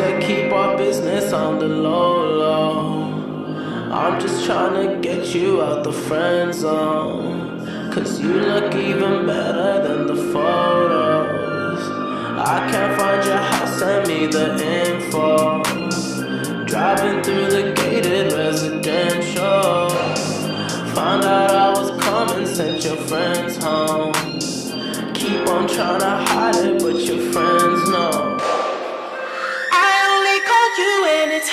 to keep our business on the low. I'm just trying to get you out the friend zone, 'cause you look even better than the photos. I can't find your house, send me the info. Driving through the gated residential, found out I was coming, sent your friends home. Keep on trying to hide it, but your friends know. I only called you when it's